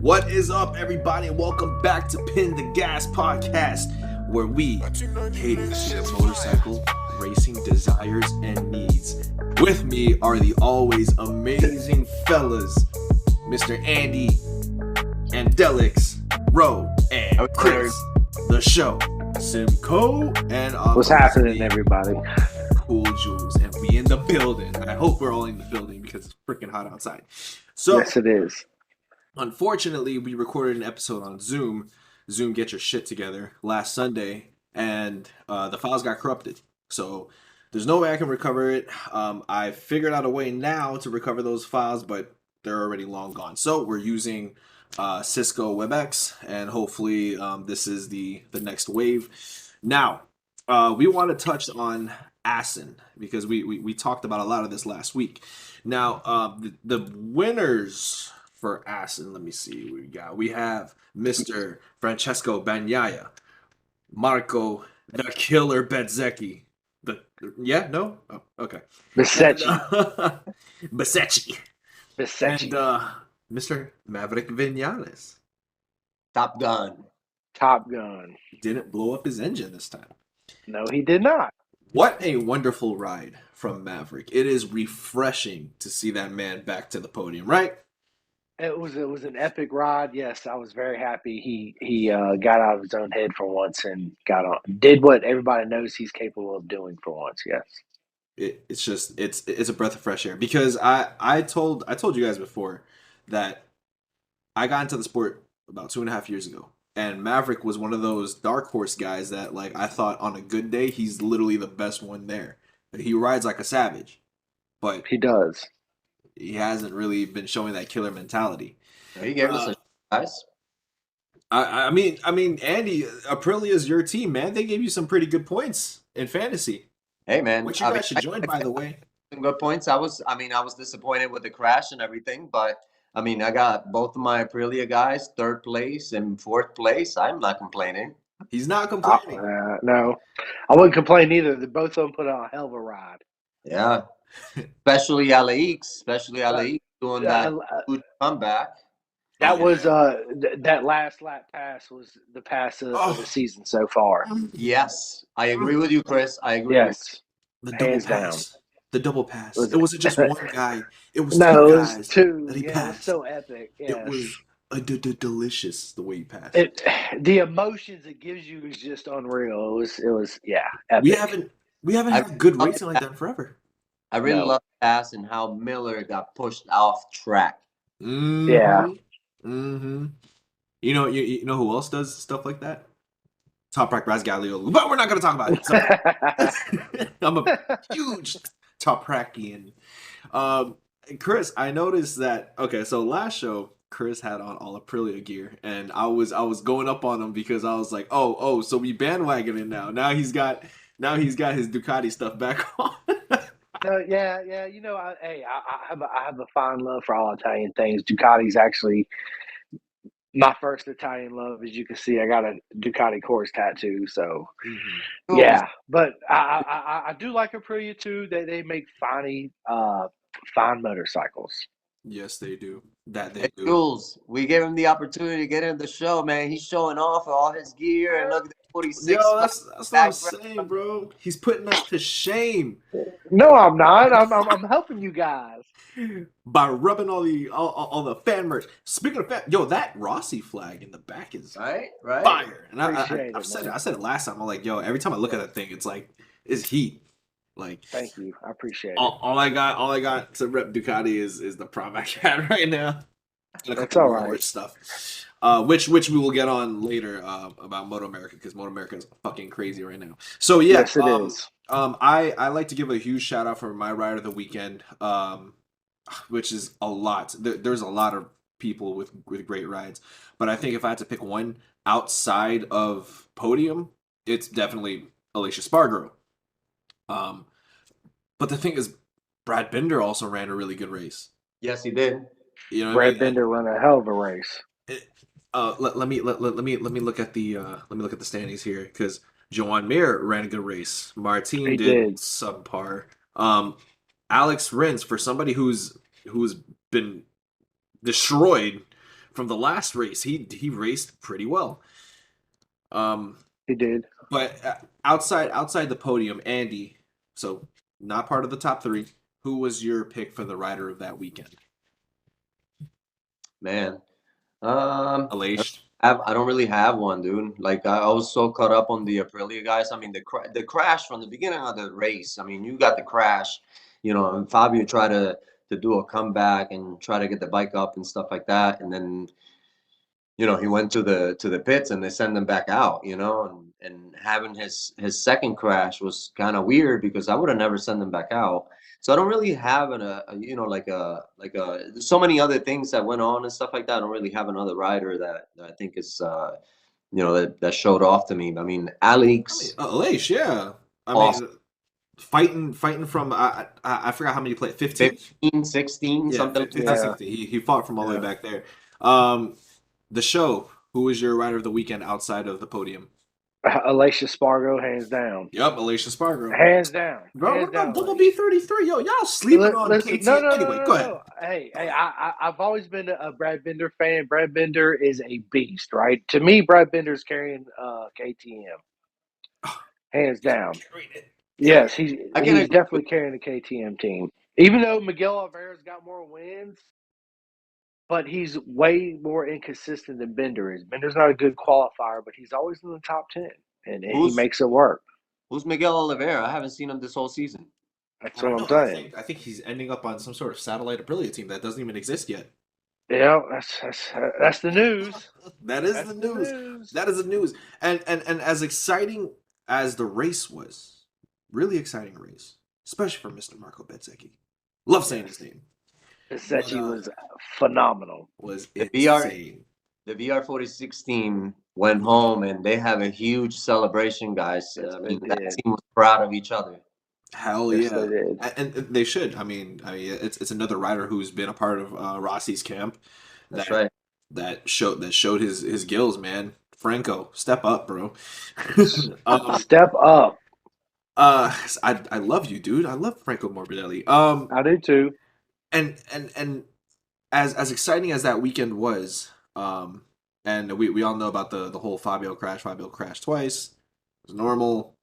What is up, everybody, and welcome back to Pin the Gas podcast, where we cater to your motorcycle racing desires and needs. With me are the always amazing fellas, Mr. Andy, Andelix, Ro, and Chris, the show, Simcoe, and what's happening, everybody? Cool Jules, and we in the building. I hope we're all in the building because it's freaking hot outside. So, yes, it is. Unfortunately, we recorded an episode on Zoom, Get Your Shit Together, last Sunday, and the files got corrupted. So there's no way I can recover it. I figured out a way now to recover those files, but they're already long gone. So we're using Cisco WebEx, and hopefully this is the next wave. Now, we want to touch on Assen, because we talked about a lot of this last week. Now, the winners for Assen, let me see what we got. We have Mr. Francesco Bagnaia, Marco the Killer Bezzecchi. Bezzecchi. Bezzecchi. Bezzecchi. And Mr. Maverick Vinales. Top Gun. Didn't blow up his engine this time. No, he did not. What a wonderful ride from Maverick. It is refreshing to see that man back to the podium, right? It was an epic ride. Yes, I was very happy. He got out of his own head for once and did what everybody knows he's capable of doing for once. Yes. It's a breath of fresh air, because I told you guys before that I got into the sport about 2.5 years ago, and Maverick was one of those dark horse guys that, like, I thought on a good day he's literally the best one there. He rides like a savage, but he does. He hasn't really been showing that killer mentality. He gave us a guys. I mean, Andy, Aprilia's your team, man. They gave you some pretty good points in fantasy. Hey, man, which you guys should join, by the way. Some good points. I was disappointed with the crash and everything, but I mean, I got both of my Aprilia guys, 3rd place and 4th place. I'm not complaining. He's not complaining. No, I wouldn't complain either. Both of them put on a hell of a ride. Yeah. Especially Alex doing that good comeback. That was that last lap pass was the pass of the season so far. Yes, I agree with you, Chris. I agree. Yes, the double pass. The double pass. It wasn't just one guy. It was two guys guys. Two. That he passed. It was so epic. Yes. It was delicious the way he passed. The emotions it gives you is just unreal. It was epic. We haven't had good racing like that in forever. I really love the pass and how Miller got pushed off track. Mm-hmm. Yeah. Mm-hmm. You know who else does stuff like that? Top Rack Razgalio. But we're not going to talk about it. I'm a huge Top Rackian. Chris, I noticed that. Okay, so last show, Chris had on all Aprilia gear, and I was going up on him because I was like, oh, so we bandwagoning now. Now he's got his Ducati stuff back on. Yeah. You know, I have a fine love for all Italian things. Ducati's actually my first Italian love. As you can see, I got a Ducati Course tattoo. So, yeah. But I do like Aprilia too. They make fine motorcycles. Yes, they do. That they do. Jules, we gave him the opportunity to get in the show, man. He's showing off all his gear and look at the 46. Yo, that's what I'm saying, bro. He's putting us to shame. No, I'm not. I'm helping you guys by rubbing all the fan merch. Speaking of fan, yo, that Rossi flag in the back is right fire. And I said it last time. I'm like, yo, every time I look at that thing, it's heat. Like, thank you, I appreciate it. All I got to rep Ducati is the prom I got right now. That's all right. Stuff, which we will get on later about MotoAmerica, because MotoAmerica is fucking crazy right now. So yeah, yes, it is. I like to give a huge shout out for my ride of the weekend, which is a lot. There's a lot of people with great rides, but I think if I had to pick one outside of podium, it's definitely Alicia Spargo. But the thing is, Brad Binder also ran a really good race. Yes, he did. You know, Brad Binder ran a hell of a race. Let me look at the standings here, because Joan Mir ran a good race. Martin did subpar. Alex Rins, for somebody who's been destroyed from the last race, he raced pretty well. He did. But outside the podium, Andy, so not part of the top three. Who was your pick for the rider of that weekend? Man, Aleix. I don't really have one, dude. Like I was so caught up on the Aprilia guys. I mean, the crash from the beginning of the race. I mean, you got the crash, and Fabio tried to do a comeback and try to get the bike up and stuff like that, and then he went to the pits and they send him back out, and having his second crash was kind of weird because I would have never sent him back out. So I don't really have so many other things that went on and stuff like that. I don't really have another rider that I think is that showed off to me. I mean, Alex, Aleix, yeah. I awesome. mean, fighting from I forgot how many played 15? 15, 16, Yeah, something 15, like that. 16. He fought from all the way back there. The show. Who was your rider of the weekend outside of the podium? Aleix Spargo, hands down. Yep, Aleix Spargo. Hands down. Bro, Hands what about down, Double Aleix. B33? Yo, y'all sleeping on Listen, KTM. no. Anyway, go ahead. Hey, I've always been a Brad Binder fan. Brad Binder is a beast, right? To me, Brad Binder's carrying KTM. Hands down. Yes, he's definitely carrying the KTM team. Even though Miguel Oliveira's got more wins, but he's way more inconsistent than Binder is. Binder's not a good qualifier, but he's always in the top 10, and he makes it work. Who's Miguel Oliveira? I haven't seen him this whole season. That's what I'm saying. I think he's ending up on some sort of satellite Aprilia team that doesn't even exist yet. Yeah, that's the news. That is the news. That is the news. And as exciting as the race was, really exciting race, especially for Mr. Marco Bezzecchi. Love saying his name. Bezzecchi was phenomenal. Was insane. The VR46 team went home and they have a huge celebration, guys. I mean, that team was proud of each other. Hell yeah, they did. And they should. I mean, it's another rider who's been a part of Rossi's camp. That's right. That showed his gills, man. Franco, step up, bro. Step up. I love you, dude. I love Franco Morbidelli. I do too. And as exciting as that weekend was, and we all know about the whole Fabio crash. Fabio crashed twice. It was normal.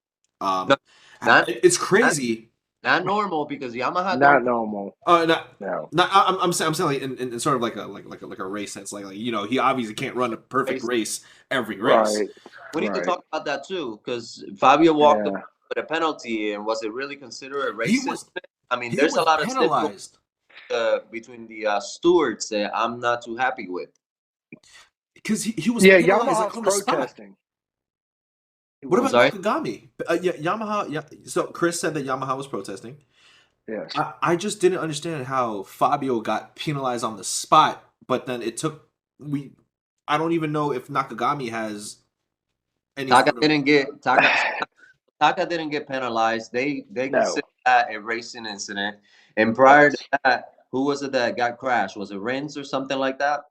It's crazy. Not normal because Yamaha. Not normal. No. I'm saying like in sort of like a race sense. Like he obviously can't run a perfect race every race. Right. We need to talk about that too because Fabio walked with a penalty, and was it really considered a racist? I mean, there's a lot of penalized between the stewards that I'm not too happy with. Because he was penalized on the protesting. spot. What about Nakagami? Yamaha. Yeah. So Chris said that Yamaha was protesting. Yes. I just didn't understand how Fabio got penalized on the spot, but then it took I don't even know if Nakagami has any. Taka didn't get penalized. They consider that a racing incident. And prior to that, who was it that got crashed? Was it Rins or something like that?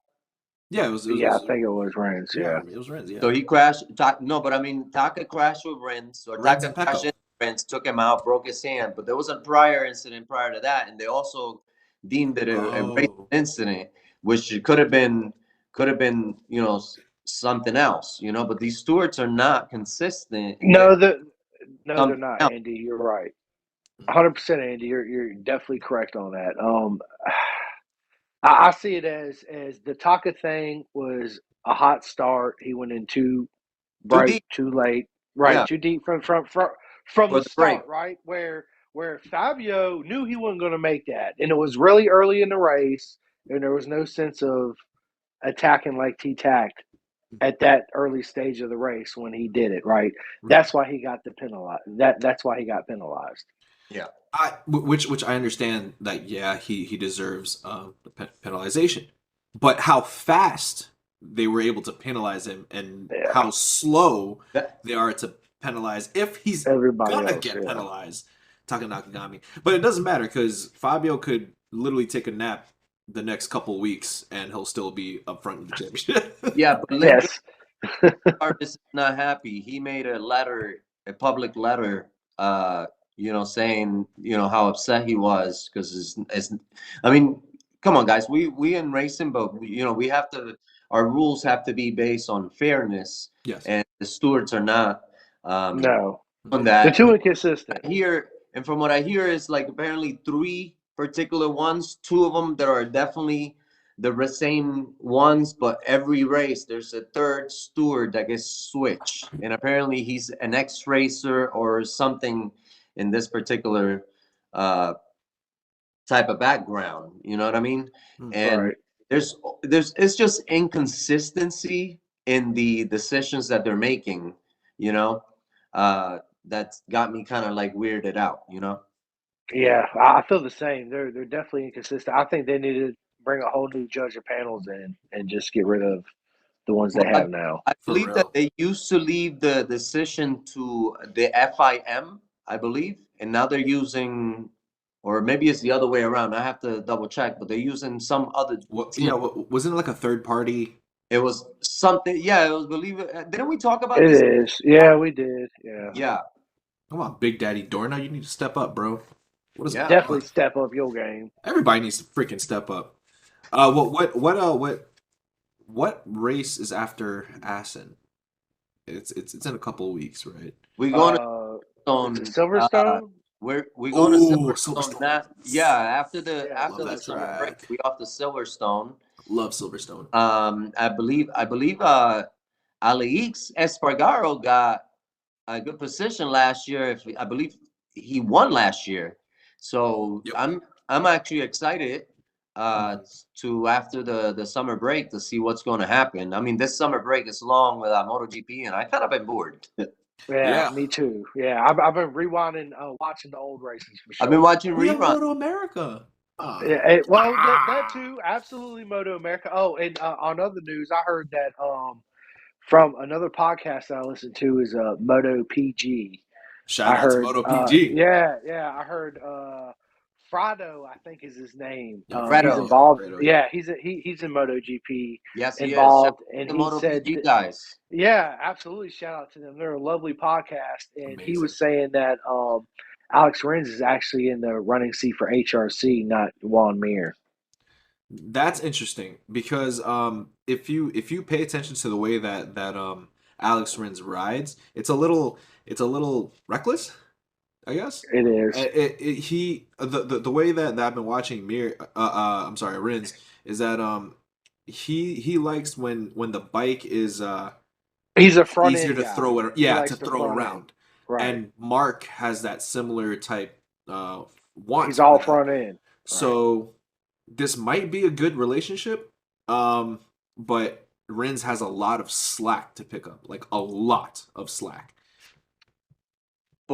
Yeah, it was. I think it was Rins. Yeah, it was Rins. Yeah. So he crashed. No, but I mean, Taka crashed with Rins, or Taka crashed into Rins, took him out, broke his hand. But there was a prior incident prior to that, and they also deemed it a racing incident, which could have been, something else, But these stewards are not consistent. No, they're not. Andy, you're right. 100%, Andy. You're definitely correct on that. I see it as the Taka thing was a hot start. He went in too bright, too late, right? Too deep from the start, right? Where Fabio knew he wasn't going to make that, and it was really early in the race, and there was no sense of attacking like T-tacked at that early stage of the race when he did it, right? That's why he got that's why he got penalized. Yeah. Which I understand that he deserves the penalization, but how fast they were able to penalize him and how slow they are to penalize if he's gonna get penalized, Taka Nakagami. But it doesn't matter because Fabio could literally take a nap the next couple weeks and he'll still be up front in the championship. Yeah, but Artis is not happy. He made a public letter, saying, how upset he was because I mean, come on, guys, we in racing, but we have to our rules have to be based on fairness, Yes. and the stewards are not No, on they're that. too inconsistent. Here, and from what I hear is like apparently three particular ones, two of them that are definitely the same ones, but every race there's a third steward that gets switched, and apparently he's an ex-racer or something in this particular uh, type of background. You know what I mean? And Right. there's it's just inconsistency in the decisions that they're making. You know, that's got me kind of like weirded out. You know. Yeah, I feel the same. They're definitely inconsistent. I think they need to bring a whole new judge of panels in and just get rid of the ones they Well, have now. I For believe that real. they used to leave the decision to the FIM, I believe, and now they're using, or maybe it's the other way around. I have to double check, but they're using some other What? team. Yeah. Wasn't it like a third party? It was something, yeah, it was, believe it. Didn't we talk about It this? is. Yeah, we did. Yeah. Yeah, Come on, Big Daddy Dorna, you need to step up, bro. What is yeah. going Definitely on? step up your game. Everybody needs to freaking step up. What race is after Assen? It's in a couple of weeks, right? We're going to Uh, is it Silverstone. Silverstone? We're going to Oh, Silverstone. Silverstone. That, yeah, after Yeah, Love the that summer break, track. we off to Silverstone. Love Silverstone. I believe Alex Espargaro got a good position last year. If I believe he won last year, so Yep. I'm actually excited to after the summer break to see what's going to happen. I mean, this summer break is long without MotoGP, and I kind of been bored. yeah, Yeah. me too. Yeah, I've been rewinding, watching the old races for I've been sure. watching We have reruns. Moto America. Ah. Yeah, well, that too, absolutely, Moto America. Oh, and on other news, I heard that from another podcast that I listened to is Moto PG. Shout I out to heard, Moto PG. yeah, I heard Frado, I think is his name. Yeah, He's Fredo. yeah, involved. Fredo, yeah. Yeah, he's in MotoGP Yes, he is. Shout involved, out and to the he Moto said, PG guys. yeah, absolutely. Shout out to them. They're a lovely podcast, and he Amazing. was saying that Alex Rins is actually in the running seat for HRC, not Juan Mir. That's interesting because if you pay attention to the way that Alex Rins rides, it's a little reckless, I guess. It is. The way that I've been watching I'm sorry, Rins, is that he likes when the bike is He's a front easier end to guy. throw it, He yeah, to likes the throw front end. around. Right. And Mark has that similar type want He's all for that. front end. Right. So this might be a good relationship, but Rins has a lot of slack to pick up, like a lot of slack.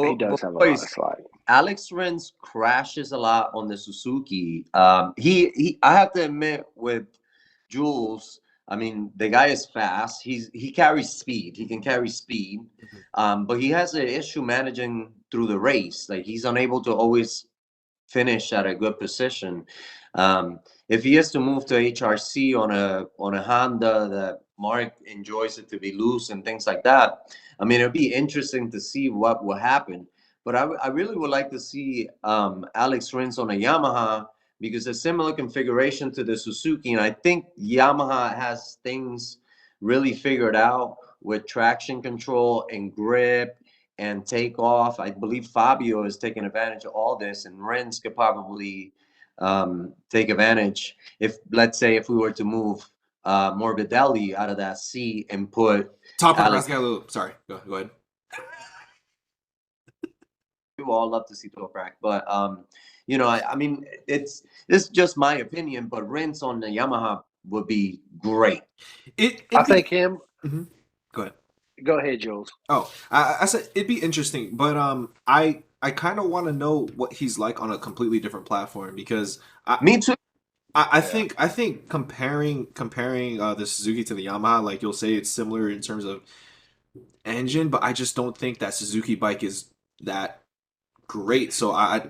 He But does have a lot of boys, slack. Alex Rins crashes a lot on the Suzuki. He I have to admit with Jules, I mean the guy is fast. He carries speed. He can carry speed. Mhm. But he has an issue managing through the race. Like he's unable to always finish at a good position. If he has to move to HRC on a Honda that Mark enjoys it to be loose and things like that, I mean it'd be interesting to see what will happen. But I really would like to see Alex Rins on a Yamaha because a similar configuration to the Suzuki, and I think Yamaha has things really figured out with traction control and grip and take off. I believe Fabio is taking advantage of all this, and Renz could probably take advantage if, let's say, if we were to move Morbidelli out of that seat and put Top Alex. Sorry, go ahead. We would all love to see Toprak, but I mean, it's just my opinion. But Renz on the Yamaha would be great. I think him. Mhm. Go ahead. Go ahead, Jules. Oh, I said it'd be interesting, but I kind of want to know what he's like on a completely different platform because Me too. I think comparing the Suzuki to the Yamaha, like you'll say it's similar in terms of engine, but I just don't think that Suzuki bike is that great. So I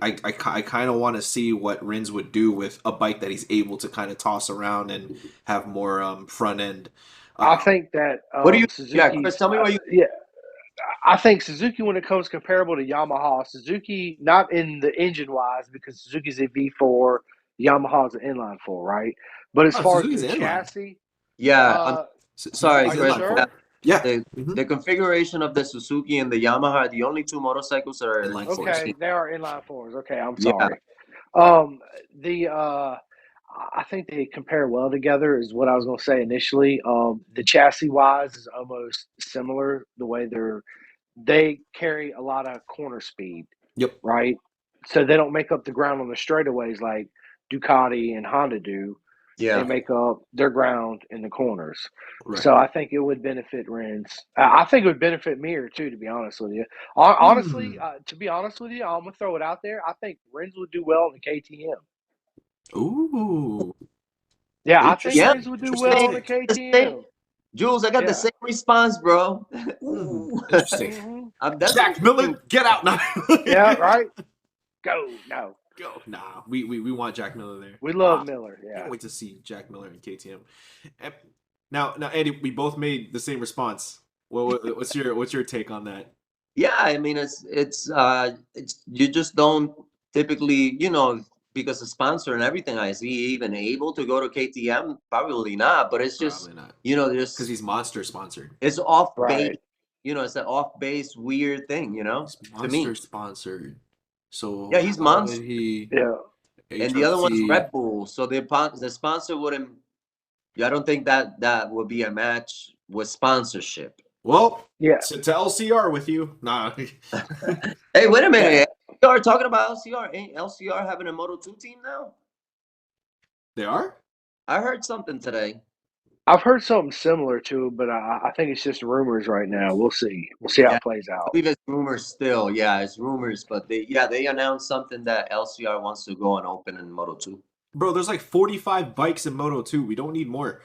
kind of want to see what Rins would do with a bike that he's able to kind of toss around and have more front end. I think that What do you? Yeah, Suzuki's. Chris, tell me what you. Yeah, I think Suzuki, when it comes comparable to Yamaha, Suzuki not in the engine wise because Suzuki's a V4, Yamaha's an inline four, right? But as Oh, far as Suzuki's the inline. chassis, Yeah, I'm sorry, Are you Chris. sure? Yeah. The Mhm. the configuration of the Suzuki and the Yamaha are the only two motorcycles that are Inline fours. Okay, they are inline fours. Okay, I'm yeah, sorry. The I think they compare well together is what I was going to say initially. The chassis wise is almost similar. The way they carry a lot of corner speed, Yep. right? So they don't make up the ground on the straightaways like Ducati and Honda do. They yeah. make up their ground in the corners. Right. So I think it would benefit Renz. I think it would benefit Mir too, to be honest with you. Honestly, to be honest with you, I'm gonna throw it out there. I think Renz would do well in the KTM. Ooh. Yeah, I think Yeah, Interesting. Renz would do Interesting well on the take. the same, KTM. Jules. I got the Yeah. same response, bro. Hmm. Ooh. Interesting. hmm I'm Jack definitely thinking. Miller, get out now. Yeah. Right. Go. No. Go. Nah, we want Jack Miller there. We love Miller. Can't Yeah. wait to see Jack Miller and KTM. And now, Andy, we both made the same response. What's your take on that? Yeah, I mean it's you just don't typically, because the sponsor and everything. Is he even able to go to KTM? Probably not. But it's just Probably not, because just he's Monster sponsored. it's off base. Right. It's an off base weird thing. He's To me. Monster sponsored. So Yeah, he's how would monster. he Yeah. And the other one's HRT? Red Bull. So the sponsor wouldn't. I don't think that would be a match with sponsorship. Well, Yeah. to LCR with you. Nah. Hey, wait a Yeah. minute. LCR talking about LCR. Ain't LCR having a Moto2 team now? They are? I heard something today. I've heard something similar to it, but I think it's just rumors right now. We'll see. We'll see how Yeah, it plays I out. believe it's rumors still. Yeah, it's rumors, but they announced something that LCR wants to go and open in Moto2. Bro, there's like 45 bikes in Moto 2. We don't need more.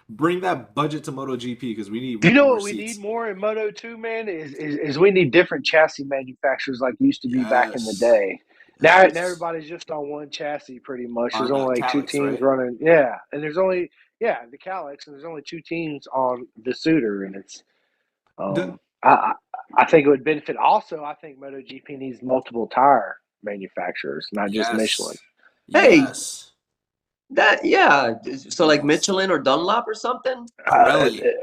Bring that budget to MotoGP because we need You know more what we seats. need more in Moto 2, man, is we need different chassis manufacturers like used to be back in the Yes. day. Now Yes. everybody's just on one chassis pretty much. There's On only like two Calyx, teams right? running. Yeah. And there's only the Calyx, and there's only two teams on the Suitor, and it's The, I think it would benefit. Also, I think MotoGP needs multiple tire manufacturers, not just Michelin. yes. Hey, Yes. yeah. So like Yes. Michelin or Dunlop or something. Pirelli.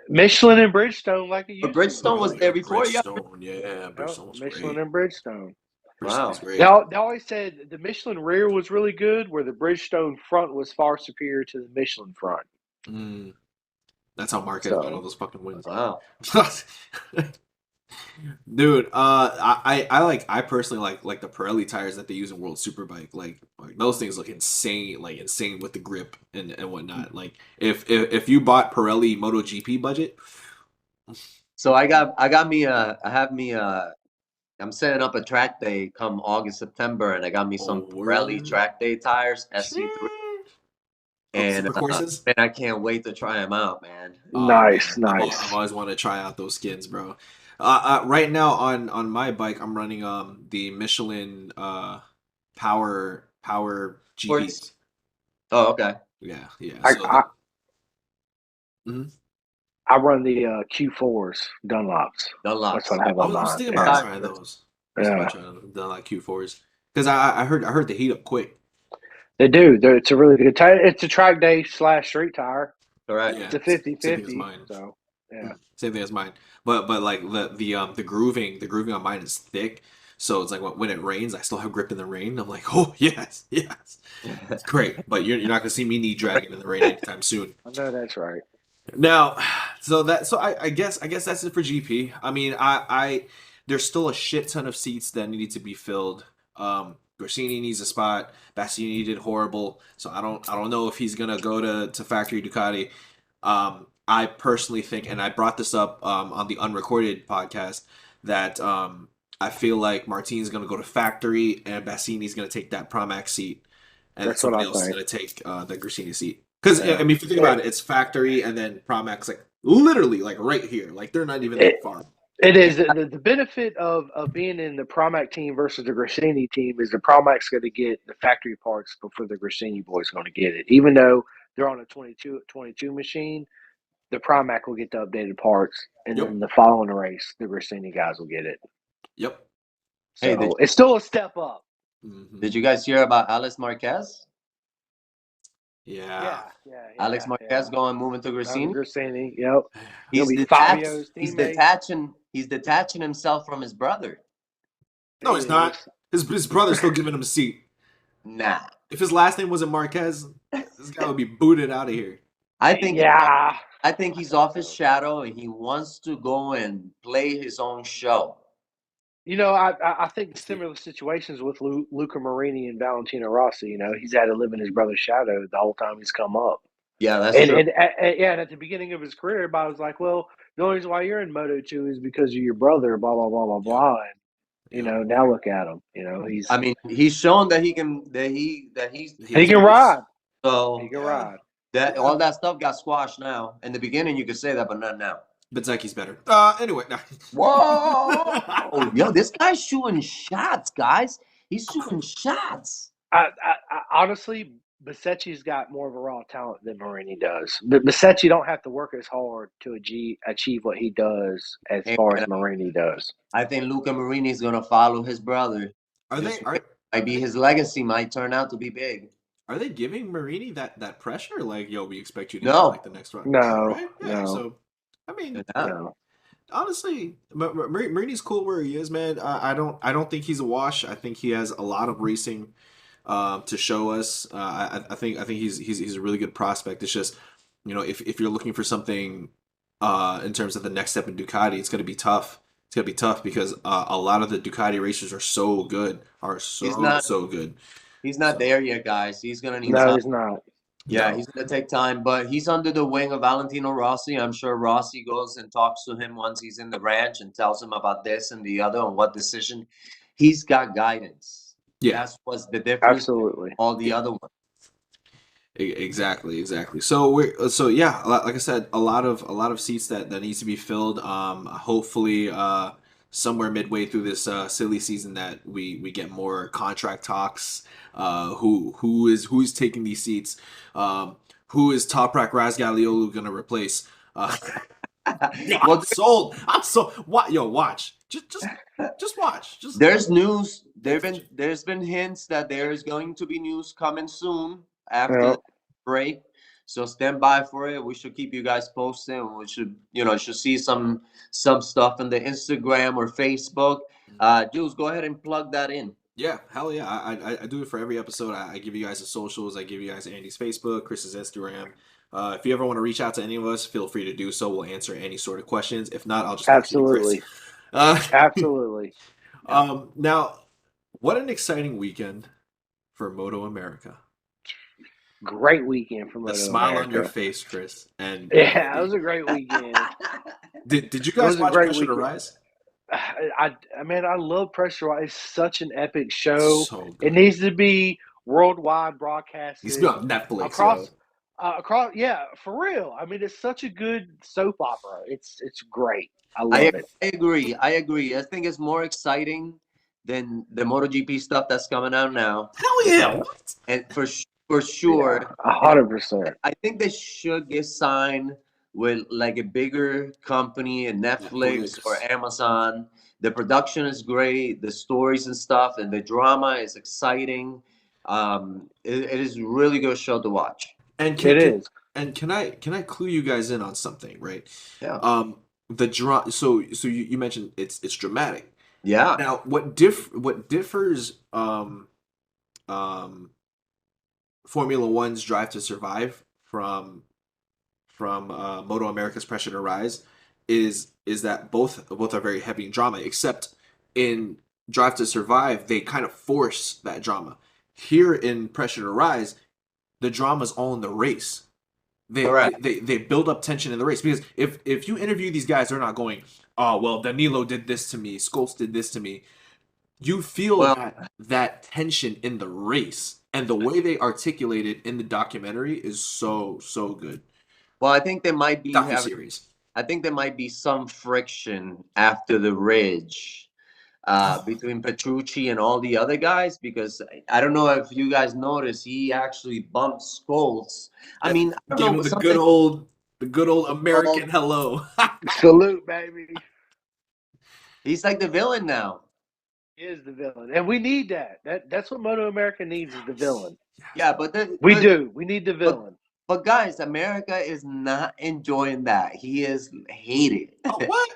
Michelin and Bridgestone, like it But used to be. Bridgestone was Oh, there yeah. before. Yeah. Bridgestone. Yeah. Yep, Bridgestone was Michelin great. and Bridgestone. Bridgestone Wow. was great. They always said the Michelin rear was really good, where the Bridgestone front was far superior to the Michelin front. Mm, that's how Marquez got all So those fucking wins. Wow. Dude, I personally like the Pirelli tires that they use in World Superbike. Like those things look insane, like insane with the grip and whatnot. Like if you bought Pirelli MotoGP budget, So I got me I have me I'm setting up a track day come August, September, and I got me some Pirelli word. track day tires, SC3, Oh, and super courses. man, I can't wait to try them out, man. Oh nice, man, I've nice. always wanted to try out those skins, bro. Right now on my bike, I'm running the Michelin power GPs. Sports. Oh, okay. Yeah. I So I, Mhm. I run the Q4s Dunlops. That's Dunlops. what I have I on was mine. thinking about Yeah, trying those. yeah. The like Q4s because I heard they heat up quick. They do. It's a really good tire. It's a track day / street tire. Correct. It's a Yeah, same thing as 50-50. mine. So yeah. Same thing as mine. But like the grooving on mine is thick. So it's like when it rains, I still have grip in the rain. I'm like, oh yes, it's great. But you're not gonna see me knee dragging in the rain anytime soon. I know that's right. Now, I guess that's it for GP. I mean, I there's still a shit ton of seats that need to be filled. Gresini needs a spot. Bastianini did horrible, so I don't know if he's gonna go to factory Ducati. I personally think, and I brought this up on the unrecorded podcast, that I feel like Martin's gonna go to factory and Bastianini's gonna take that Promax seat, and That's what somebody I else is think. gonna take the Gresini seat. Because Yeah. I mean, if you think about it, it's factory and then Promax, like literally, like right here, like they're not even that far. It is the benefit of being in the Promac team versus the Grassini team is the Promac's going to get the factory parts before the Grassini boys going to get it. Even though they're on a 22 machine, the Promac will get the updated parts, and Yep. then the following race, the Grassini guys will get it. Yep. Hey, So it's still a step up. Mhm. Did you guys hear about Alex Marquez? Yeah. Alex Marquez moving to Grassini. Grassini, yep. He'll He's be detached. Fabio's He's teammate. detaching himself from his brother. No, he's not. His brother's still giving him a seat. Nah. If his last name wasn't Marquez, this guy would be booted out of here. I think he's off his So. shadow and he wants to go and play his own show. You know, I think similar situations with Luca Marini and Valentino Rossi. You know, he's had to live in his brother's shadow the whole time he's come up. Yeah, that's true. And at the beginning of his career, everybody was like, "Well, the only reason why you're in Moto2 is because of your brother." Blah blah blah blah blah. And you know, now look at him. You know, he's. I mean, he's shown that he can. He can ride. So he can ride. That all that stuff got squashed now. In the beginning, you could say that, but not now. Bezecchi's better. Anyway. Whoa! Yo, this guy's shooting shots, guys. He's shooting shots. I honestly, Besecchi's got more of a raw talent than Marini does. But Besecchi don't have to work as hard to achieve what he does as far as Marini does. I think Luca Marini is gonna follow his brother. His legacy might turn out to be big. Are they giving Marini that pressure? Like, yo, we expect you to No. be like the next one. No, right? Yeah, no. So, I mean, no. Honestly, Marini's cool where he is, man. I don't think he's a wash. I think he has a lot of racing to show us. I think he's a really good prospect. It's just, you know, if you're looking for something in terms of the next step in Ducati, it's gonna be tough. It's gonna be tough because a lot of the Ducati racers are so good, so good. He's not there yet, guys. He's gonna need. No, he's not. Yeah, he's gonna take time, but he's under the wing of Valentino Rossi. I'm sure Rossi goes and talks to him once he's in the ranch and tells him about this and the other and what decision. He's got guidance. Yeah, that's what's the difference. Absolutely. All the other ones. Exactly. So like I said, a lot of seats that needs to be filled. Hopefully, somewhere midway through this silly season that we get more contract talks. Who's taking these seats? Who is Toprak Razgatlioglu gonna replace? I'm sold. Watch. Just watch. There's news. There's been hints that there's going to be news coming soon after the break. So stand by for it. We should keep you guys posted. We should see some stuff in the Instagram or Facebook. Jules, go ahead and plug that in. Yeah, hell yeah. I do it for every episode. I give you guys the socials. I give you guys Andy's Facebook, Chris's Instagram. If you ever want to reach out to any of us, feel free to do so. We'll answer any sort of questions. If not, I'll just absolutely. Absolutely. Now, what an exciting weekend for Moto America. Great weekend for Moto America. The smile America. on your face, Chris. And yeah, it was a great weekend. Did you guys watch Pressure to Rise? I love Pressure to Rise. It's such an epic show. So it needs to be worldwide broadcast. It's on Netflix across. Yeah, for real. I mean, it's such a good soap opera. It's great. I love it. I agree. I think it's more exciting than the MotoGP stuff that's coming out now. Hell yeah! What? And for sure, 100%. I think they should get signed with like a bigger company, a Netflix or Amazon. The production is great, the stories and stuff, and the drama is exciting. It is a really good show to watch. And can I clue you guys in on something, right? Yeah. The drama. So you mentioned it's dramatic. Yeah. Now, what differs Formula One's Drive to Survive from Moto America's Pressure to Rise is that both are very heavy in drama, except in Drive to Survive they kind of force that drama. Here in Pressure to Rise, the drama's all in the race. They build up tension in the race, because if you interview these guys, they're not going, oh well, Danilo did this to me, Scholz did this to me. You feel that tension in the race, and the way they articulate it in the documentary is so good. Well, I think there might be docuseries. I think there might be some friction after the Ridge between Petrucci and all the other guys, because I don't know if you guys noticed, he actually bumped Scholz. I mean, give him the good old American hello. Salute, baby. He's like the villain now. He is the villain, and we need that. That's what Moto America needs, is the villain. Yeah, but We do. We need the but villain. but guys, America is not enjoying that. He is hated. Oh, what?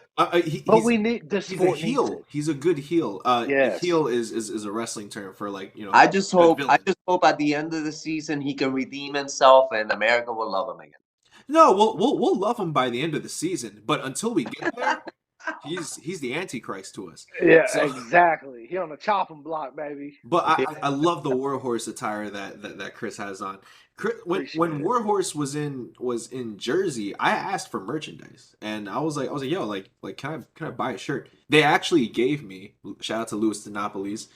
But we need the He's a sport needs heel. it. He's a good heel. Yes. Heel is a wrestling term for like good I villain. just hope at the end of the season he can redeem himself and America will love him again. No, we'll love him by the end of the season, but until we get there, he's the antichrist to us. Yeah, So, exactly. He on the chopping block, baby. but I love the Warhorse attire that Chris has on. Appreciate When it. Warhorse was in Jersey, I asked for merchandise, and I was like, yo, like can I buy a shirt? They actually gave me, shout out to Louis Dinopolis,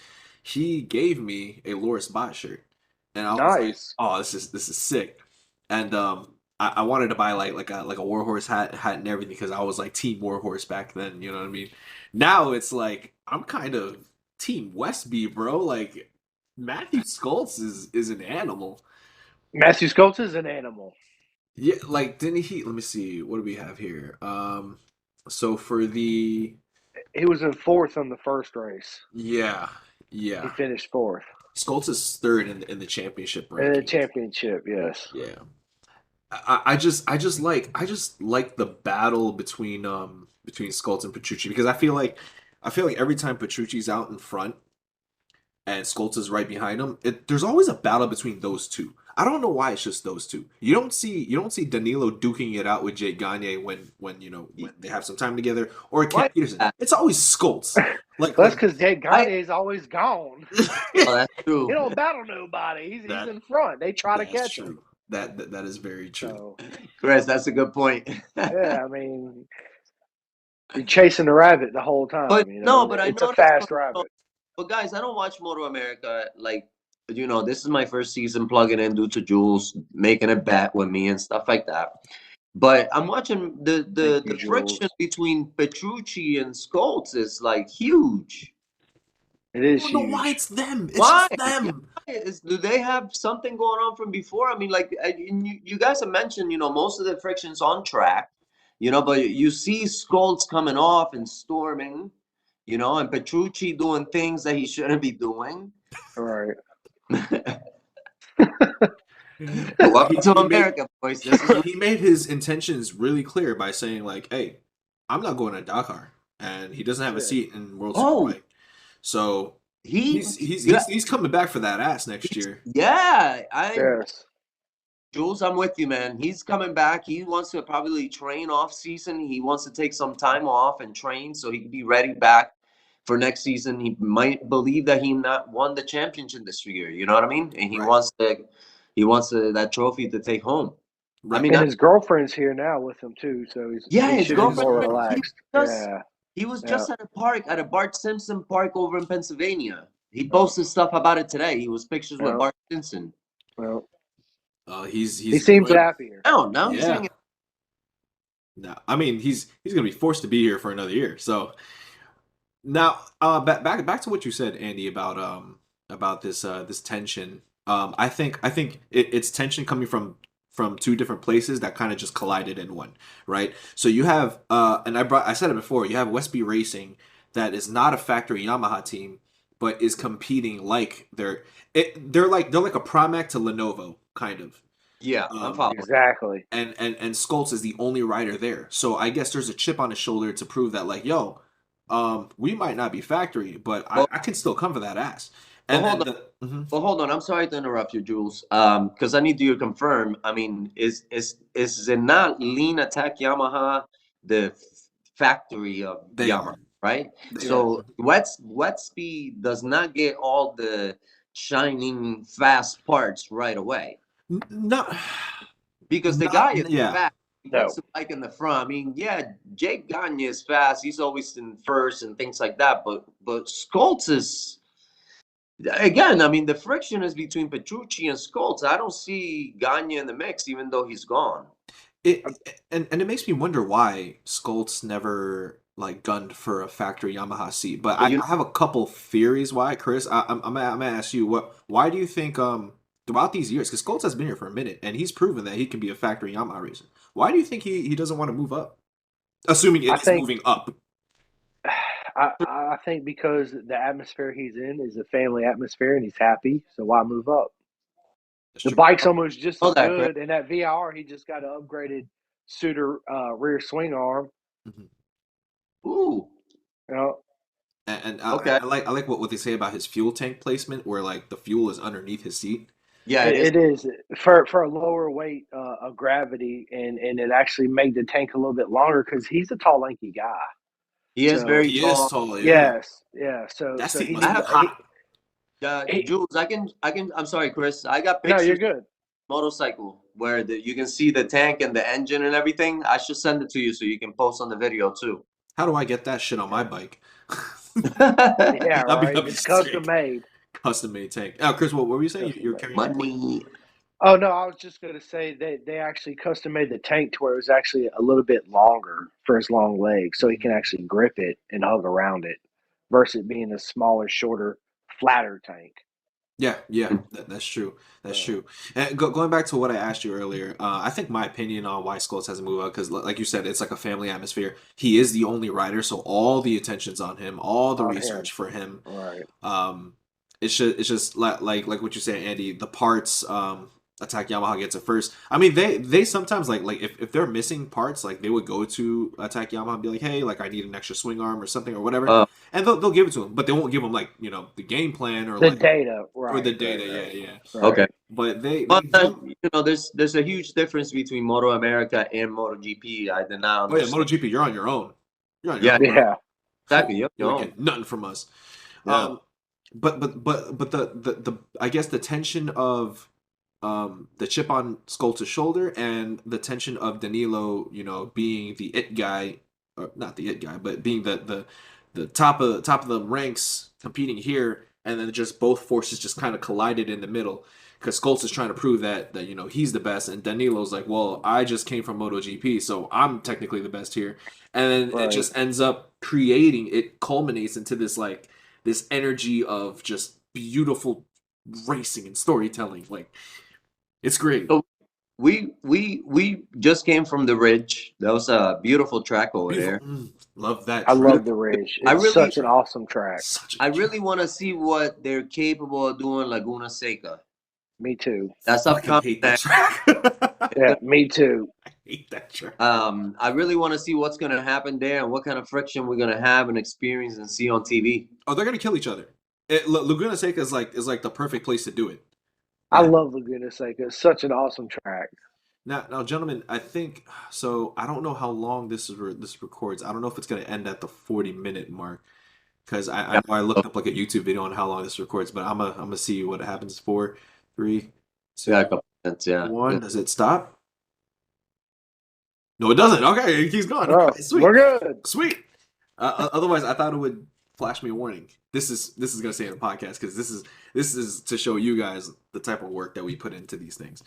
he gave me a Loris Bot shirt, and I was like, Nice. oh, this is sick, and I wanted to buy like a Warhorse hat and everything because I was like Team Warhorse back then, you know what I mean? Now it's like I'm kind of Team Westby, bro. Like Matthew Skoltz is an animal. Matthew Skoltz is an animal. Yeah, like didn't he? Let me see. What do we have here? So for the He was in fourth on the first race. yeah, He yeah, finished fourth. Skoltz is third in the championship In the rankings. championship, yes. Yeah, I just like the battle between Skoltz and Petrucci because I feel like every time Petrucci's out in front and Skoltz is right behind him, there's always a battle between those two. I don't know why it's just those two. You don't see Danilo duking it out with Jake Gagne when when they have some time together or Ken Why? Peterson. It's always Skoltz. That's because Jake I Gagne is always gone. oh, that's He true. don't battle nobody. He's that in front. They try to that's catch him. true. That is very true. So Chris, that's a good point. yeah, I mean, you're chasing the rabbit the whole But time. You no, know, but I it's a noticed fast rabbit. but guys, I don't watch Moto America like this is my first season plugging in due to Jules making a bet with me and stuff like that. But I'm watching Thank you, the friction Jules. between Petrucci and Skoltz is like huge. It I is don't know why huge. it's them. It's Why? just them. Do they have something going on from before? I mean, like you guys have mentioned, most of the friction's on track, but you see Skoltz coming off and storming, and Petrucci doing things that he shouldn't be doing. All right. Welcome to He made America, boys. This is he made his intentions really clear by saying like, "Hey, I'm not going to Dakar," and he doesn't have a Yeah. seat in World oh Superbike. So he he's coming back for that ass next year. yeah. Yes. Jules, I'm with you, man. He's coming back. He wants to probably train off season. He wants to take some time off and train so he can be ready back for next season. He might believe that he not won the championship this year. You know what I mean? And Right. he wants that trophy to take home. I Right. mean, And his girlfriend's here now with him too, so yeah, he his should be girlfriend. more Right. relaxed. Just, Yeah. he was Yeah. just at a park at a Bart Simpson park over in Pennsylvania. He posted stuff about it today. He was pictures with Yeah. Bart Simpson. Well, He he seems enjoying. happier. Now he's Yeah. hanging. No, I mean he's gonna be forced to be here for another year. So now, back to what you said, Andy, about this tension. I think it's tension coming from two different places that kind of just collided in one, right? So you have and I said it before. You have Westby Racing that is not a factory Yamaha team, but is competing like they're like a Pramac to Lenovo kind of. Yeah, I'm Um, following. Exactly. and Skoltz is the only rider there. So I guess there's a chip on his shoulder to prove that like, yo, we might not be factory, but Well, I can still come for that ass. well, And hold on. mhm. Well, hold on. I'm sorry to interrupt you, Jules. Because I need you to confirm. I mean, is it not Lean Attack Yamaha the factory of They Yamaha, are. right? They Yeah. So Wetspeed does not get all the shining fast parts right away Not because the not guy is yeah. fast. He No. puts the bike in the front. I mean, yeah, Jake Gagne is fast. He's always in first and things like that. But Skoltz is. Again, I mean, the friction is between Petrucci and Skoltz. I don't see Gagne in the mix, even though he's gone. And it makes me wonder why Skoltz never like gunned for a factory Yamaha seat. But But I have a couple theories why, Chris. I'm gonna ask you why do you think throughout these years, because Skoltz has been here for a minute and he's proven that he can be a factory Yamaha racer. Why do you think he doesn't want to move up? Assuming it I is think moving up. I think because the atmosphere he's in is a family atmosphere and he's happy, so why move up? The bike's almost just Oh, as that, Chris. good, and that VR, he just got an upgraded Suter rear swing arm. Ooh. You know, And Okay. I like what they say about his fuel tank placement, where like the fuel is underneath his seat. Yeah, it is. it is for a lower weight of gravity, and it actually made the tank a little bit longer because he's a tall, lanky guy. He is So very He is tall. tall, yeah. yes, yeah. So That seat he must I be needs have hot. Jules. I'm sorry, Chris. I got no, you're pictures good. motorcycle where you can see the tank and the engine and everything. I should send it to you so you can post on the video too. How do I get that shit on my bike? Yeah, That'd right. be It's custom sick. made. Custom made tank. Now, Chris, what were you saying? Custom You're made. carrying your point? Money. Oh no, I was just gonna say they actually custom made the tank to where it was actually a little bit longer for his long legs, so he can actually grip it and hug around it, versus it being a smaller, shorter, flatter tank. Yeah, that's true. That's So, true. And going back to what I asked you earlier, I think my opinion on why Skulls hasn't moved out, because like you said, it's like a family atmosphere. He is the only rider, so all the attention's on him, all the on him, research for him. right? Um, it's just like what you say, Andy. The parts, Attack Yamaha gets it first. I mean, they sometimes like if they're missing parts, like they would go to Attack Yamaha and be like, hey, like I need an extra swing arm or something or whatever, Uh, and they'll give it to him, but they won't give him like the game plan or The like data, or the right, data. right, right, Yeah. okay. right. But Well, they don't. there's a huge difference between Moto America and MotoGP. I did not Oh yeah, understand. MotoGP, you're on your own. You're on your Yeah, own, bro. Yeah, exactly. Yep. You ain't No. getting nothing from us. Yeah. But the I guess the tension of the chip on Skolta's shoulder and the tension of Danilo, being the it guy, or not the it guy, but being the top of the ranks competing here, and then just both forces just kind of collided in the middle. Because Skolta is trying to prove that he's the best, and Danilo's like, well, I just came from MotoGP, so I'm technically the best here, and then it right. just ends up creating. It culminates into this energy of just beautiful racing and storytelling. Like it's great. So we just came from the Ridge. That was a beautiful track over Beautiful. there. Love that I track. love the Ridge. I It's really such an awesome track. Such a I good track. really want to see what they're capable of doing Laguna Seca. Me too. That's Fucking upcoming. hate that track. Yeah, me too. I hate that track. I really want to see what's gonna happen there and what kind of friction we're gonna have and experience and see on TV. Oh, they're gonna kill each other. Laguna Seca is like the perfect place to do it. I Yeah. love Laguna Seca. It's such an awesome track. Now, gentlemen, I think so. I don't know how long this records. I don't know if it's gonna end at the 40-minute mark because I Yeah. know I looked up like a YouTube video on how long this records, but I'm gonna see what happens. 4, 3, 2, Yeah, a couple minutes, yeah. 1. Does it stop? No, it doesn't. Okay, it keeps going. Oh, Okay, sweet. we're good. Sweet. Otherwise, I thought it would flash me a warning. This is gonna stay in the podcast because this is to show you guys the type of work that we put into these things.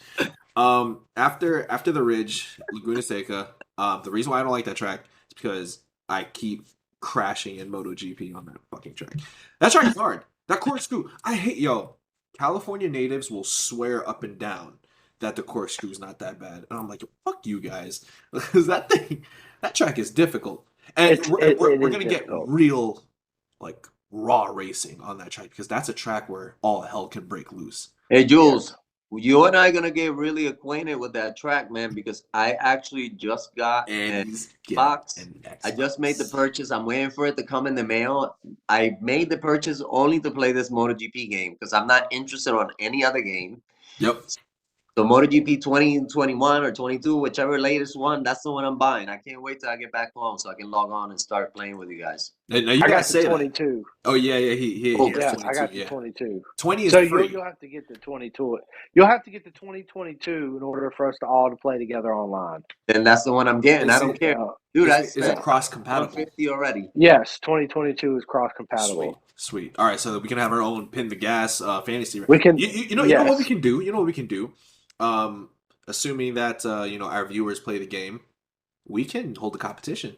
After the Ridge, Laguna Seca. The reason why I don't like that track is because I keep crashing in MotoGP on that fucking track. That track is hard. That corkscrew. I hate California natives will swear up and down that the corkscrew's not that bad, and I'm like, fuck you guys, because that track is difficult. And we're gonna get real, like raw racing on that track because that's a track where all hell can break loose. Hey Jules, you and I are gonna get really acquainted with that track, man, because I actually just got an Xbox. I just made the purchase. I'm waiting for it to come in the mail. I made the purchase only to play this MotoGP game because I'm not interested on any other game. Yep. So MotoGP 2021 or 22, whichever latest one, that's the one I'm buying. I can't wait till I get back home so I can log on and start playing with you guys. Now you I guys got the say 22. That. Oh yeah, he Oh, has Yeah, 22. I got the Yeah. 22. 20 is So free. you'll have to get the 22. You'll have to get the 2022 in order for us to all to play together online. Then that's the one I'm getting. I don't care. Dude, is it cross compatible? 150 already. Yes, 2022 is cross compatible. Sweet. All right, so we can have our own pin the gas fantasy. We can. You know what we can do. You know what we can do. Assuming that our viewers play the game, we can hold a competition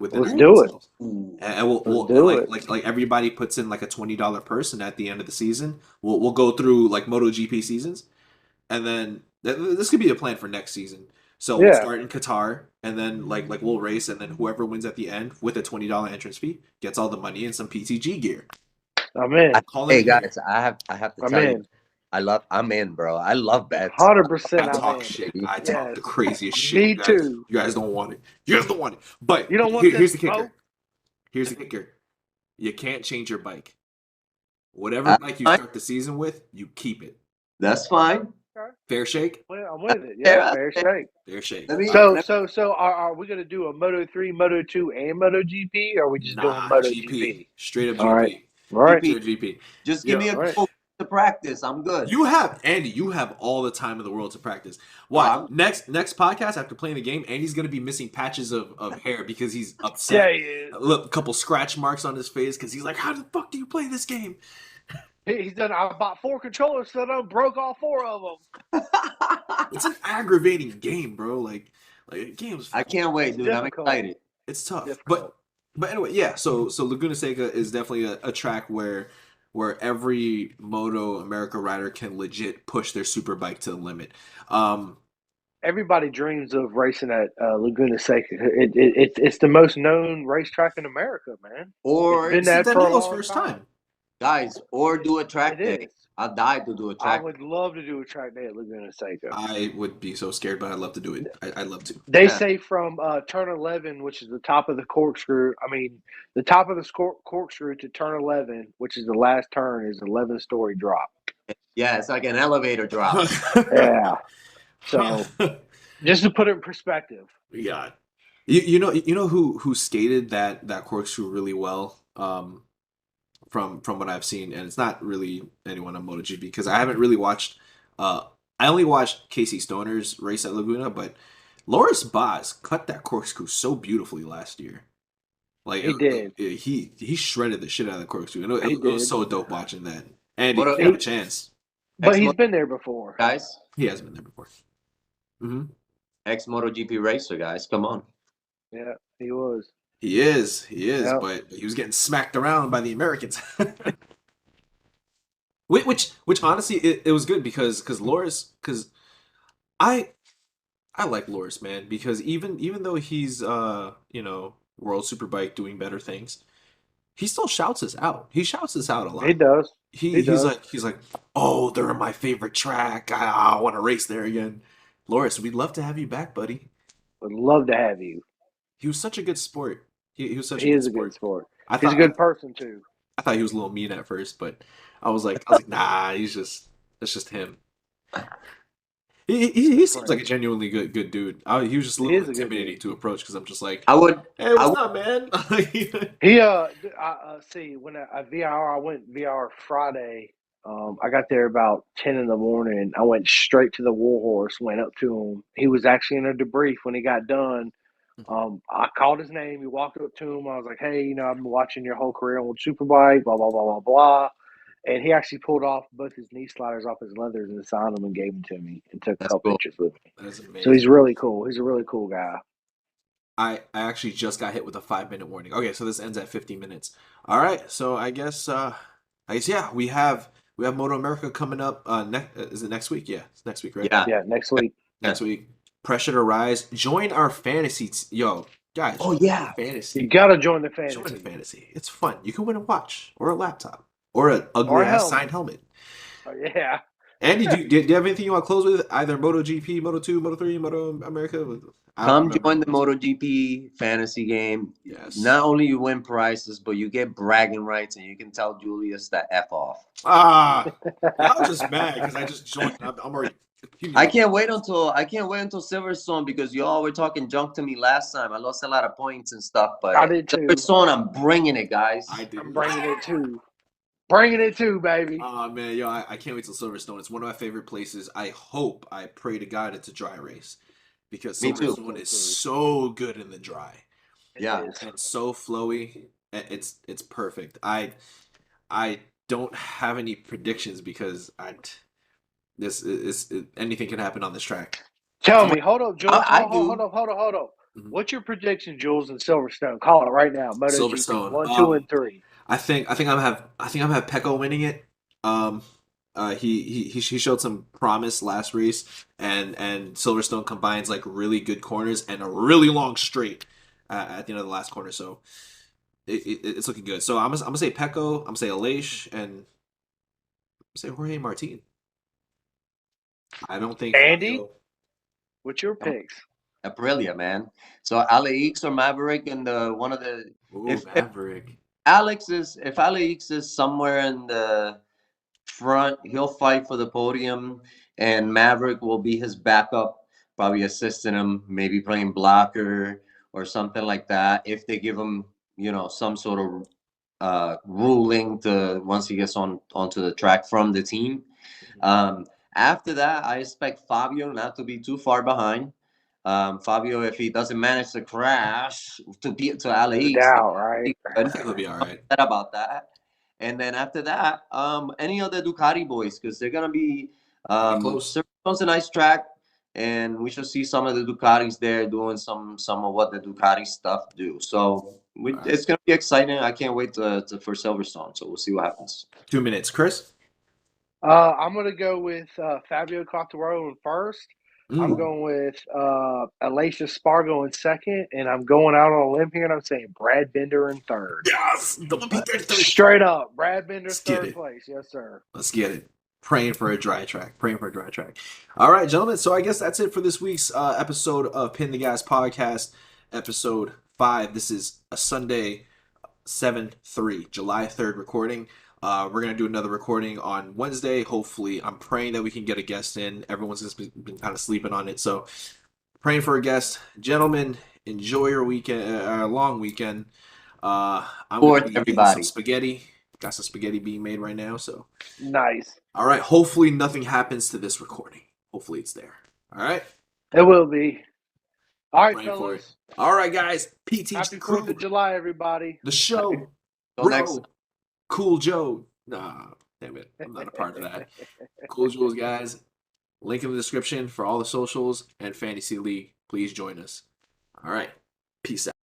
within. Let's do it. And we'll do it. Like everybody puts in like a $20 person at the end of the season. We'll go through like MotoGP seasons, and then this could be a plan for next season. So we'll start in Qatar, and then like we'll race, and then whoever wins at the end with a $20 entrance fee gets all the money and some PTG gear. I'm in. Hey guys, I have to tell you, I'm in, bro. I love bets. 100%, I I'm talk in. shit. I Yes, talk the craziest shit. me too. You guys don't want it. You guys don't want it. But You don't want that here's the smoke? kicker. Here's the kicker. You can't change your bike. Whatever That's bike you fine. start the season with, you keep it. That's fine. Okay. Fair shake? Well, I'm with it. Fair, Yeah, that's fair fair. shake. Fair shake. Let me, All right. So are we gonna do a Moto 3, Moto 2, and Moto GP, or are we just doing Nah, Moto GP. GP? Straight up All right, GP. all right. GP. Straight GP. Just give Yeah. me a All right. couple weeks to practice. I'm good. You have Andy. You have all the time in the world to practice. Watch next podcast after playing the game. Andy's gonna be missing patches of hair because he's upset. Yeah, he is. A couple scratch marks on his face because he's like, "How the fuck do you play this game?" He's done. I bought 4 controllers, so I broke all 4 of them. It's an aggravating game, bro. Like game's. I can't wait, dude. I'm Difficult. excited. It's tough, Difficult. but anyway, yeah. So Laguna Seca is definitely a track where every Moto America rider can legit push their super bike to the limit. Everybody dreams of racing at Laguna Seca. It's the most known racetrack in America, man. Or It's been This is that for a Danilo's long first time. time. guys, or do a track It day. is. I'll die to do a I track. would love to do a track day at Laguna Seca. I would be so scared, but I'd love to do it. I'd love to. They Yeah. say from turn 11, which is the top of the corkscrew. I mean, the top of the corkscrew to turn 11, which is the last turn, is 11-story drop. Yeah, it's like an elevator drop. Yeah. So just to put it in perspective. Yeah. You know who skated that corkscrew really well from what I've seen, and it's not really anyone on MotoGP because I haven't really watched I only watched Casey Stoner's race at Laguna, but Loris Baz cut that corkscrew so beautifully last year. Like He did. He shredded the shit out of the corkscrew. He It was did. so dope watching that. And What he a- didn't have a chance. But Ex- he's been there before. guys, He has been there before. Hmm. ex MotoGP racer, guys. Come on. Yeah, he was. He is, Yep. but he was getting smacked around by the Americans. which honestly, it was good because Loris, because I like Loris, man, because even though he's World Superbike doing better things, he still shouts us out. He shouts us out a lot. He does. He's does. like, oh, they're my favorite track. I want to race there again. Loris, we'd love to have you back, buddy. Would love to have you. He was such a good sport. He was such He a good is a sport. good sport. I He's a thought good person too. I thought he was a little mean at first, but I was like, nah, that's just him. He seems like a genuinely good dude. He was just a He little is a good intimidating dude. to approach because I'm just like, I would. hey, what's I up, man? He see when I VIR, I went VIR Friday. I got there about 10 in the morning. I went straight to the Warhorse, went up to him. He was actually in a debrief when he got done. I called his name. He walked up to him. I was like, hey, I've been watching your whole career on Superbike, blah, blah, blah, blah, blah. And he actually pulled off both his knee sliders off his leathers and signed them and gave them to me and took a That's couple cool. pictures with me. That's amazing. So he's really cool. He's a really cool guy. I actually just got hit with a 5-minute warning. Okay, so this ends at 50 minutes. All right, so I guess yeah, we have Moto America coming up. Is it next week? Yeah, it's next week, right? Yeah, next week. Next week. Pressure to rise. Join our fantasy. Yo, guys. Oh, join yeah. our fantasy. You got to join the fantasy. Join the fantasy. It's fun. You can win a watch or a laptop or an ugly Or a ass helmet. signed helmet. Oh, yeah. Andy, do you have anything you want to close with? Either MotoGP, Moto2, Moto3, Moto America? Come join the MotoGP fantasy game. Yes. Not only you win prizes, but you get bragging rights, and you can tell Julius to F off. I was just mad because I just joined. I'm already. I can't wait until Silverstone because you all were talking junk to me last time. I lost a lot of points and stuff, but I did too. Silverstone, I'm bringing it, guys. I did. I'm bringing it too. Bringing it too, baby. Oh man, yo, I can't wait till Silverstone. It's one of my favorite places. I pray to God it's a dry race because Me too. Silverstone is so good in the dry. Yeah. It is. And so flowy. It's perfect. I don't have any predictions because anything can happen on this track. Tell me, hold up, Jules. I Hold do. up. Mhm. What's your prediction, Jules, in Silverstone? Call it right now. MotoGP Silverstone. 1, 2, and 3. I think I'm have Pecco winning it. He showed some promise last race, and Silverstone combines like really good corners and a really long straight at the end of the last corner. So it's looking good. So I'm gonna say Pecco. I'm gonna say Aleix, and I'm gonna say Jorge Martin. I don't think Andy, Fabio. what's your picks? Aprilia, man. So Alex or Maverick and one of the Ooh, if Maverick. If Alex is somewhere in the front, he'll fight for the podium, and Maverick will be his backup, probably assisting him, maybe playing blocker or something like that. If they give him, some sort of ruling to once he gets onto the track from the team. Um, After that, I expect Fabio not to be too far behind. Fabio, if he doesn't manage to crash to beat to No Alex, doubt, right? I think he'll be all right. about that. And then after that, any other Ducati boys, because they're gonna be It'll be close. Serbia's a nice track, and we should see some of the Ducatis there doing some of what the Ducati stuff do. So All right. it's gonna be exciting. I can't wait for Silverstone. So we'll see what happens. 2 minutes, Chris. I'm gonna go with Fabio Quartararo in first. I'm Mm. going with Alicia Spargo in second, and I'm going out on a limb here, and I'm saying Brad Binder in third. Yes, don't be there. Straight up, Brad Binder Let's get third it. place. Yes, sir. Let's get it. Praying for a dry track. Praying for a dry track. All right, gentlemen. So I guess that's it for this week's episode of Pin the Gas podcast, episode 5. This is a Sunday, 7/3, July 3rd recording. We're gonna do another recording on Wednesday. Hopefully, I'm praying that we can get a guest in. Everyone's just been kind of sleeping on it, so praying for a guest. Gentlemen, enjoy your weekend, long weekend. I'm gonna Fourth, be eating some everybody. spaghetti. Got some spaghetti being made right now, so. Nice. All right. Hopefully, nothing happens to this recording. Hopefully, it's there. All right. It will be. All right, Praying for it. fellas. All right, guys. PT's Happy crew. 4th of July, everybody. The show. Till next Bro. Cool Joe. Nah, damn it. I'm not a part of that. Cool Joe's, guys. Link in the description for all the socials and Fantasy League. Please join us. All right. Peace out.